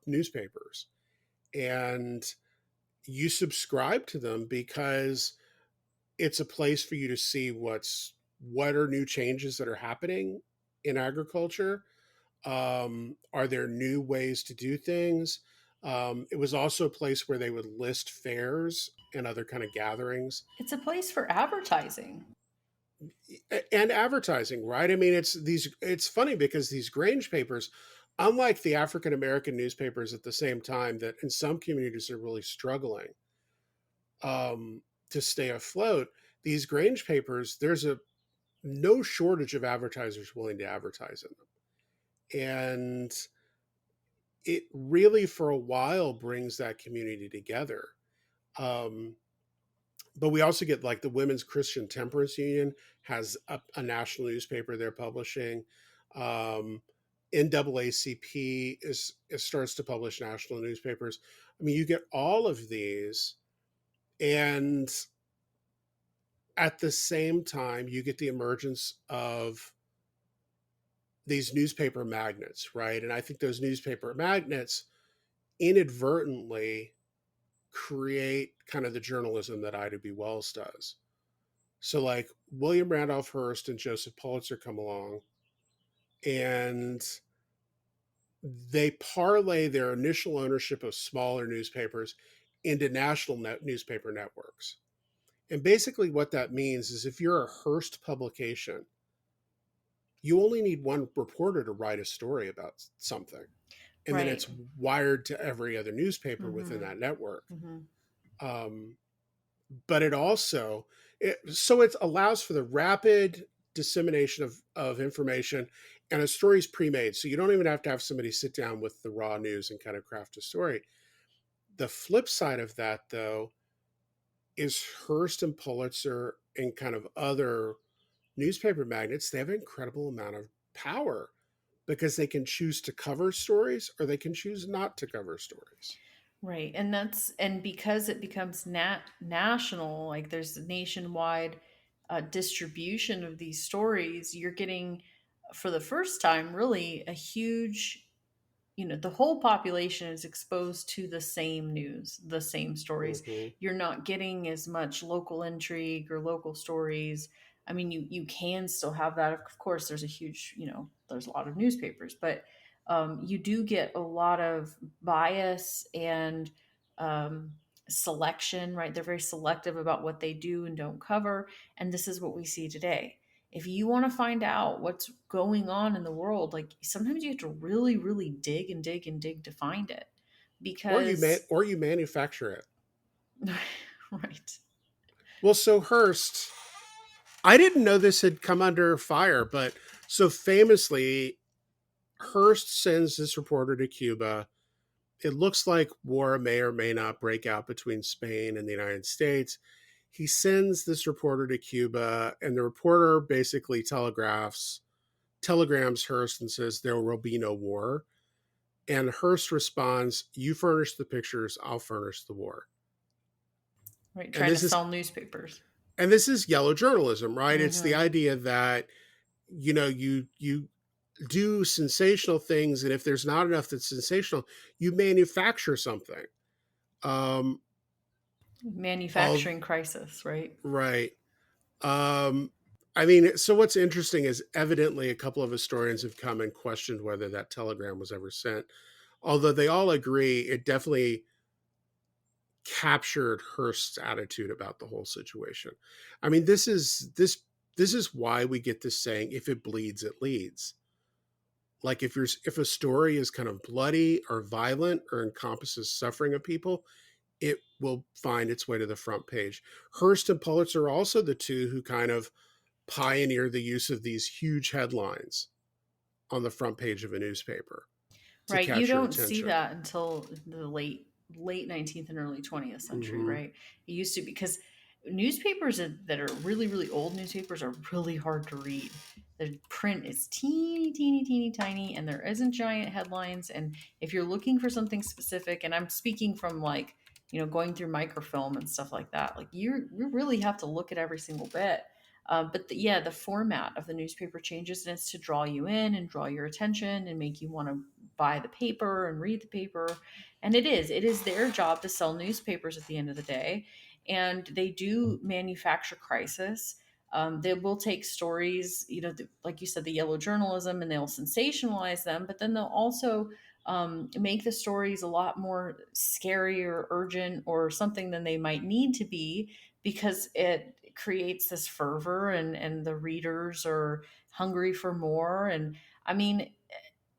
newspapers, and you subscribe to them because it's a place for you to see what are new changes that are happening in agriculture. Are there new ways to do things? It was also a place where they would list fairs and other kind of gatherings. It's a place for advertising. And advertising, right? I mean, it's funny because these grange papers, unlike the African American newspapers at the same time that in some communities are really struggling to stay afloat, these grange papers, there's no shortage of advertisers willing to advertise in them. And it really, for a while, brings that community together. But we also get, like, the Women's Christian Temperance Union has a national newspaper they're publishing. NAACP starts to publish national newspapers. I mean, you get all of these, and at the same time, you get the emergence of these newspaper magnets, right? And I think those newspaper magnets inadvertently create kind of the journalism that Ida B. Wells does. So, like, William Randolph Hearst and Joseph Pulitzer come along, and they parlay their initial ownership of smaller newspapers into national newspaper networks. And basically what that means is, if you're a Hearst publication, you only need one reporter to write a story about something. And then it's wired to every other newspaper within that network. But it also, so it allows for the rapid dissemination of information, and a story's pre-made. So you don't even have to have somebody sit down with the raw news and kind of craft a story. The flip side of that, though, is Hearst and Pulitzer and kind of other newspaper magnates, they have an incredible amount of power because they can choose to cover stories or they can choose not to cover stories. Right. And because it becomes national, like there's a nationwide distribution of these stories, you're getting, for the first time, really a huge, the whole population is exposed to the same news, the same stories. Mm-hmm. You're not getting as much local intrigue or local stories. I mean, you can still have that. Of course, there's a huge, there's a lot of newspapers, but you do get a lot of bias and um, selection, right? They're very selective about what they do and don't cover. And this is what we see today. If you want to find out what's going on in the world, like sometimes you have to really, really dig and dig and dig to find it, because Or you manufacture it. right. Well, so Hearst, I didn't know this had come under fire, but so famously, Hearst sends this reporter to Cuba. It looks like war may or may not break out between Spain and the United States. He sends this reporter to Cuba, and the reporter basically telegrams Hearst and says there will be no war. And Hearst responds, "You furnish the pictures, I'll furnish the war." Right, And trying to sell newspapers. this is yellow journalism, right? Mm-hmm. It's the Mm-hmm. idea that you do sensational things, and if there's not enough that's sensational, you manufacture something. Manufacturing crisis, right? Right. I mean, so what's interesting is evidently a couple of historians have come and questioned whether that telegram was ever sent, although they all agree it definitely captured Hearst's attitude about the whole situation. I mean, this is why we get this saying, if it bleeds, it leads. Like if a story is kind of bloody or violent or encompasses suffering of people, it will find its way to the front page. Hearst and Pulitzer are also the two who kind of pioneer the use of these huge headlines on the front page of a newspaper to Right. You catch your don't see attention. that until the late 19th and early 20th century, Mm-hmm. right? It used to, because newspapers that are really, really old newspapers are really hard to read. The print is teeny, teeny, teeny, tiny, and there isn't giant headlines. And if you're looking for something specific, and I'm speaking from like, going through microfilm and stuff like that, like you really have to look at every single bit. But the format of the newspaper changes, and it's to draw you in and draw your attention and make you want to buy the paper and read the paper. And it is their job to sell newspapers at the end of the day. And they do manufacture crisis. They will take stories, like you said, the yellow journalism, and they'll sensationalize them, but then they'll also make the stories a lot more scary or urgent or something than they might need to be, because it creates this fervor, and the readers are hungry for more. And I mean,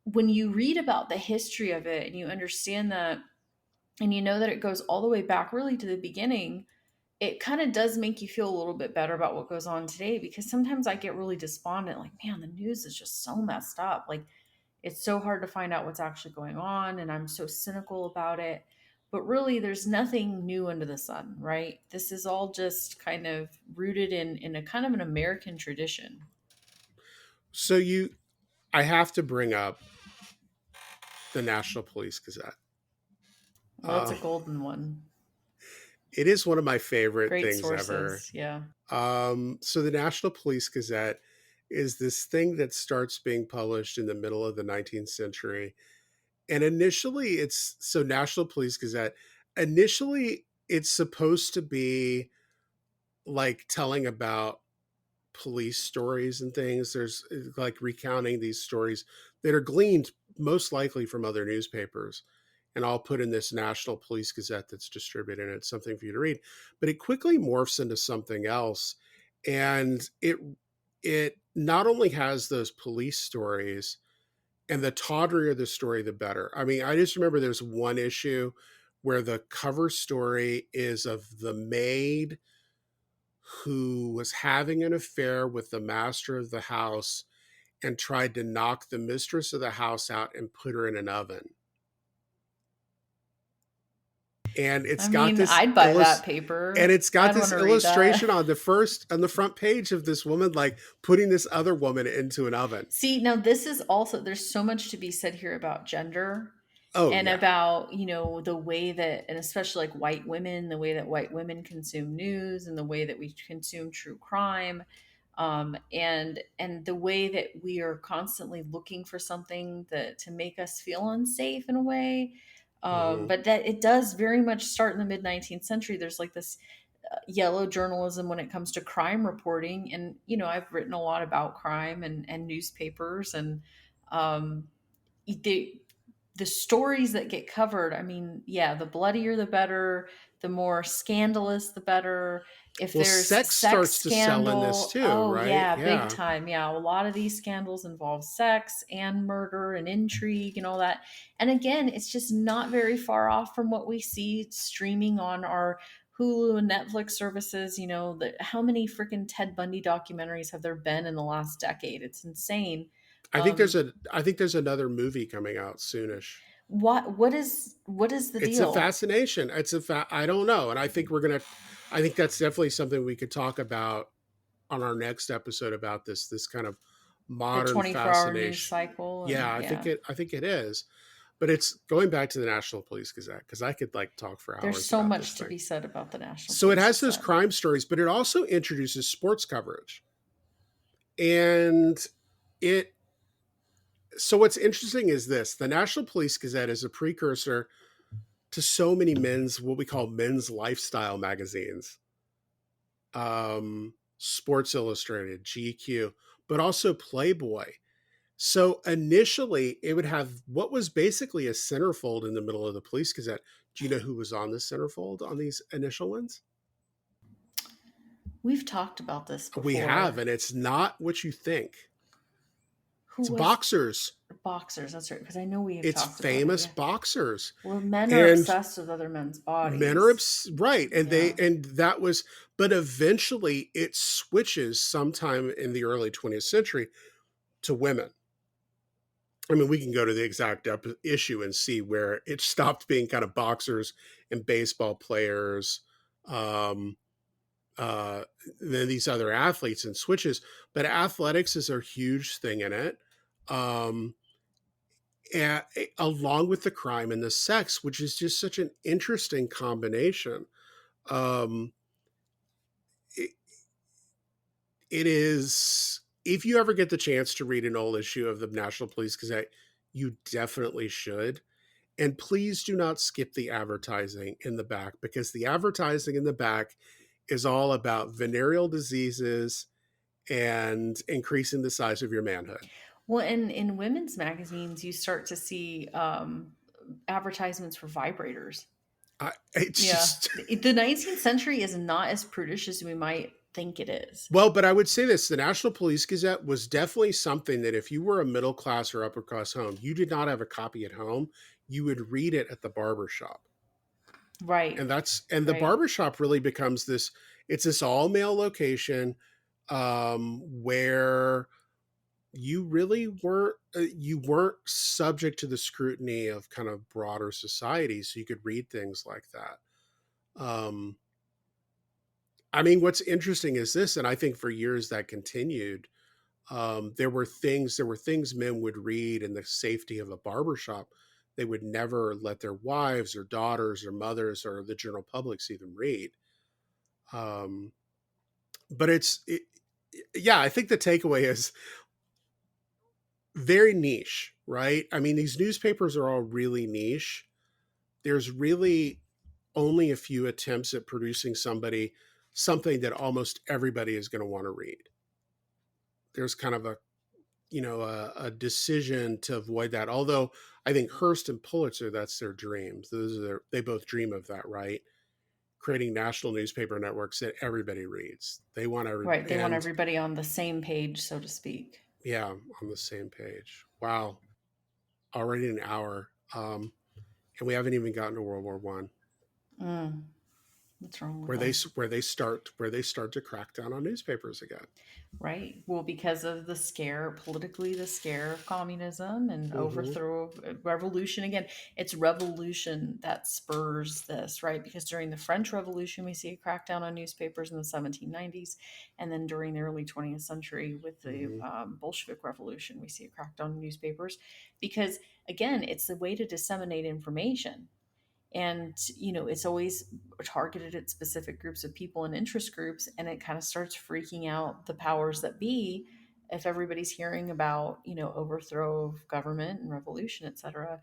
when you read about the history of it and you understand that, and you know that it goes all the way back really to the beginning, it kind of does make you feel a little bit better about what goes on today. Because sometimes I get really despondent, like, man, the news is just so messed up. Like, it's so hard to find out what's actually going on, and I'm so cynical about it. But really, there's nothing new under the sun, right? This is all just kind of rooted in a kind of an American tradition. So I have to bring up the National Police Gazette. Well, that's a golden one. It is one of my favorite Great things sources, ever. yeah. So the National Police Gazette is this thing that starts being published in the middle of the 19th century. And initially National Police Gazette, initially it's supposed to be like telling about police stories and things. There's like recounting these stories that are gleaned most likely from other newspapers, and I'll put in this National Police Gazette that's distributed, and it's something for you to read. But it quickly morphs into something else, and it not only has those police stories, and the tawdrier the story, the better. I mean, I just remember there's one issue where the cover story is of the maid who was having an affair with the master of the house and tried to knock the mistress of the house out and put her in an oven. And it's I got mean, this I'd buy that paper. I'd want to read that. illustration on the front page of this woman like putting this other woman into an oven. See, now this is also, there's so much to be said here about gender Oh and yeah. about, the way that, and especially like white women, the way that white women consume news and the way that we consume true crime. And the way that we are constantly looking for something that to make us feel unsafe in a way. Mm-hmm. But that it does very much start in the mid 19th century. There's like this yellow journalism when it comes to crime reporting. And, I've written a lot about crime and newspapers and um, they, the stories that get covered, I mean, yeah, the bloodier the better, the more scandalous the better. If Well, there's sex sex starts to sell in this scandal, too, oh right? yeah, big Yeah. time. Yeah, a lot of these scandals involve sex and murder and intrigue and all that. And again, it's just not very far off from what we see streaming on our Hulu and Netflix services. How many freaking Ted Bundy documentaries have there been in the last decade? It's insane. Um, I think there's another movie coming out soonish. what is the It's a deal? fascination. I don't know. And I think that's definitely something we could talk about on our next episode about this kind of The modern 24-hour news fascination. cycle, Yeah, and yeah, I think it is. But it's going back to the National Police Gazette because I could like talk for there's hours so about this much to thing. be said about the National So it Police has those Gazette. crime stories, but it also introduces sports coverage. And it so what's interesting is this: the National Police Gazette is a precursor to so many what we call men's lifestyle magazines, Sports Illustrated, GQ, but also Playboy. So initially, it would have what was basically a centerfold in the middle of the Police Gazette. Do you know who was on the centerfold on these initial ones? We've talked about this We have, before. and it's not what you think. Who It's was boxers. boxers? That's right, because I know we have It's talked about it. famous Yeah. boxers. Well, men are And obsessed with other men's men are bodies. right. And Yeah. that was, but eventually it switches sometime in the early 20th century to women. I mean, we can go to the exact issue and see where it stopped being kind of boxers and baseball players, um, uh, than these other athletes and switches. But athletics is a huge thing in it, um, and, along with the crime and the sex, which is just such an interesting combination. Um, it, it is. If you ever get the chance to read an old issue of the National Police Gazette, you definitely should. And please do not skip the advertising in the back because the advertising in the back is all about venereal diseases and increasing the size of your manhood. Well, in women's magazines, you start to see advertisements for vibrators. It's Yeah, just the 19th century is not as prudish as we might think it is. well, but I would say this: the National Police Gazette was definitely something that if you were a middle class or upper class home, you did not have a copy at home, you would read it at the barber shop. Right. And the Right. barbershop really becomes this, it's this all male location, where you weren't subject to the scrutiny of kind of broader society, so you could read things like that. um I mean, what's interesting is this, and I think for years that continued. There were things men would read in the safety of a barbershop they would never let their wives or daughters or mothers or the general public see them read. um but yeah, I think the takeaway is very niche, right? I mean, these newspapers are all really niche. There's really only a few attempts at producing something that almost everybody is going to want to read. There's kind of a decision to avoid that. Although I think Hearst and Pulitzer, that's their dreams. They both dream of that, right? Creating national newspaper networks that everybody reads. They want Right. They want and everybody on the same page, so to speak. yeah, on the same page. Wow, already an hour, and we haven't even gotten to World War One. Mm. What's wrong with where them? they start to crack down on newspapers again. Right. Well, because of the scare, politically, the scare of communism and overthrow of revolution. Again, it's revolution that spurs this, right? Because during the French Revolution, we see a crackdown on newspapers in the 1790s. And then during the early 20th century with the Bolshevik Revolution, we see a crackdown on newspapers. Because, again, it's the way to disseminate information. And it's always targeted at specific groups of people and interest groups, and it kind of starts freaking out the powers that be if everybody's hearing about overthrow of government and revolution, etc.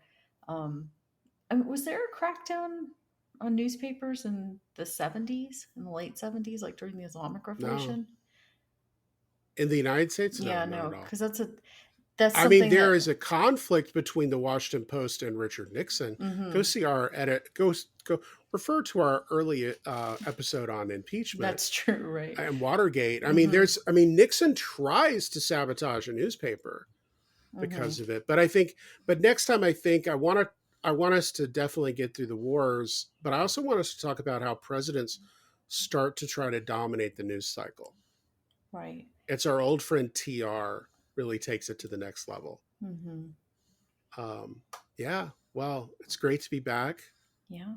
Was there a crackdown on newspapers in the 70s, in the late 70s, like during the Islamic No. Revolution? In the United States? Yeah, No, not no, at all. because that's I mean, something there that is a conflict between the Washington Post and Richard Nixon. Go see our edit. Go refer to our early episode on impeachment. That's true, right? And Watergate. I mean, Nixon tries to sabotage a newspaper because of it. But next time, I want us to definitely get through the wars. But I also want us to talk about how presidents start to try to dominate the news cycle. Right. It's our old friend TR really takes it to the next level. Yeah. Well, it's great to be back. Yeah.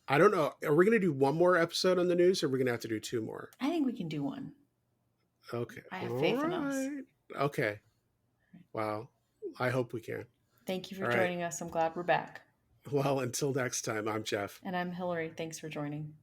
I don't know. Are we going to do one more episode on the news, or are we going to have to do two more? I think we can do one. Okay. I have faith in us. Okay. Wow. I hope we can. Thank you for joining us. I'm glad we're back. Well, until next time, I'm Jeff. And I'm Hillary. Thanks for joining.